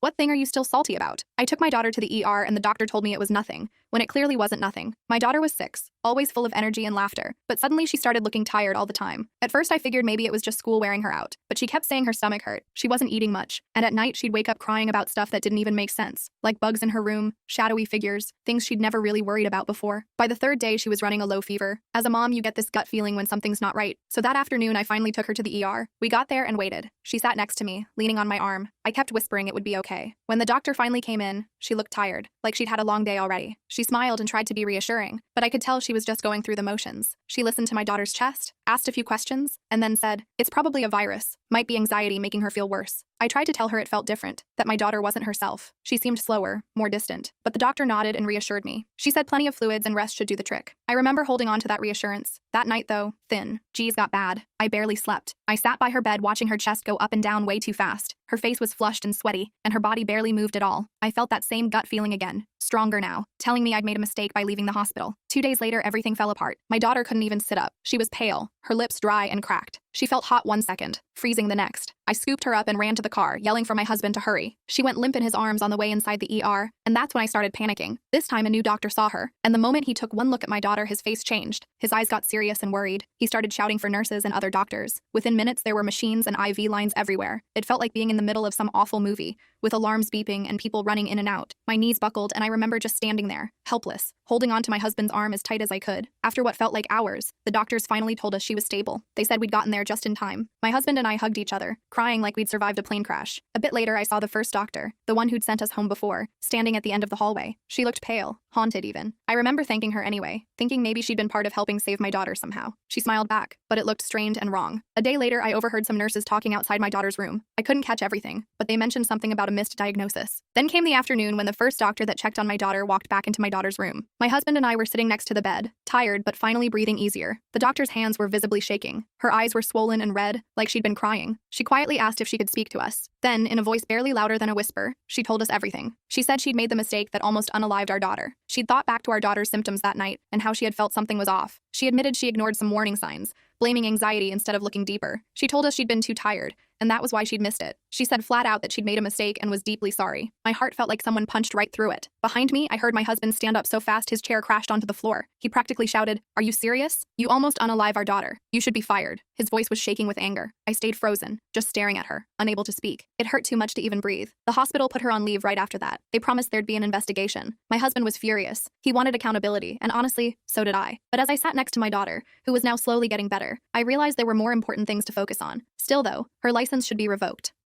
What thing are you still salty about? I took my daughter to the ER and the doctor told me it was nothing, when it clearly wasn't nothing. My daughter was 6, always full of energy and laughter, but suddenly she started looking tired all the time. At first I figured maybe it was just school wearing her out, but she kept saying her stomach hurt, she wasn't eating much, and at night she'd wake up crying about stuff that didn't even make sense, like bugs in her room, shadowy figures, things she'd never really worried about before. By the 3rd day she was running a low fever. As a mom, you get this gut feeling when something's not right, so that afternoon I finally took her to the ER. We got there and waited. She sat next to me, leaning on my arm. I kept whispering it would be okay. When the doctor finally came in, she looked tired, like she'd had a long day already. She smiled and tried to be reassuring, but I could tell she was just going through the motions. She listened to my daughter's chest, asked a few questions, and then said, "It's probably a virus. Might be anxiety making her feel worse." I tried to tell her it felt different, that my daughter wasn't herself. She seemed slower, more distant, but the doctor nodded and reassured me. She said plenty of fluids and rest should do the trick. I remember holding on to that reassurance. That night, though, thin. G's got bad. I barely slept. I sat by her bed watching her chest go up and down way too fast. Her face was flushed and sweaty, and her body barely moved at all. I felt that same gut feeling again, stronger now, telling me I'd made a mistake by leaving the hospital. 2 days later, everything fell apart. My daughter couldn't even sit up. She was pale, her lips dry and cracked. She felt hot one second, freezing the next. I scooped her up and ran to the car, yelling for my husband to hurry. She went limp in his arms on the way inside the ER, and that's when I started panicking. This time a new doctor saw her, and the moment he took one look at my daughter, his face changed. His eyes got serious and worried. He started shouting for nurses and other doctors. Within minutes, there were machines and IV lines everywhere. It felt like being in the middle of some awful movie, with alarms beeping and people running in and out. My knees buckled, and I remember just standing there, helpless, holding on to my husband's arm as tight as I could. After what felt like hours, the doctors finally told us she was stable. They said we'd gotten there just in time. My husband and I hugged each other, crying like we'd survived a plane crash. A bit later, I saw the first doctor, the one who'd sent us home before, standing at the end of the hallway. She looked pale, haunted even. I remember thanking her anyway, thinking maybe she'd been part of helping save my daughter somehow. She smiled back, but it looked strained and wrong. A day later, I overheard some nurses talking outside my daughter's room. I couldn't catch everything, but they mentioned something about a missed diagnosis. Then came the afternoon when the first doctor that checked on my daughter walked back into my daughter's room. My husband and I were sitting next to the bed, tired but finally breathing easier. The doctor's hands were visibly shaking. Her eyes were swollen and red, like she'd been crying. She quietly asked if she could speak to us. Then, in a voice barely louder than a whisper, she told us everything. She said she'd made the mistake that almost unalived our daughter. She'd thought back to our daughter's symptoms that night and how she had felt something was off. She admitted she ignored some warning signs, blaming anxiety instead of looking deeper. She told us she'd been too tired, and that was why she'd missed it. She said flat out that she'd made a mistake and was deeply sorry. My heart felt like someone punched right through it. Behind me, I heard my husband stand up so fast his chair crashed onto the floor. He practically shouted, "Are you serious? You almost unalive our daughter. You should be fired." His voice was shaking with anger. I stayed frozen, just staring at her, unable to speak. It hurt too much to even breathe. The hospital put her on leave right after that. They promised there'd be an investigation. My husband was furious. He wanted accountability, and honestly, so did I. But as I sat next to my daughter, who was now slowly getting better, I realized there were more important things to focus on. Still though, her license should be revoked.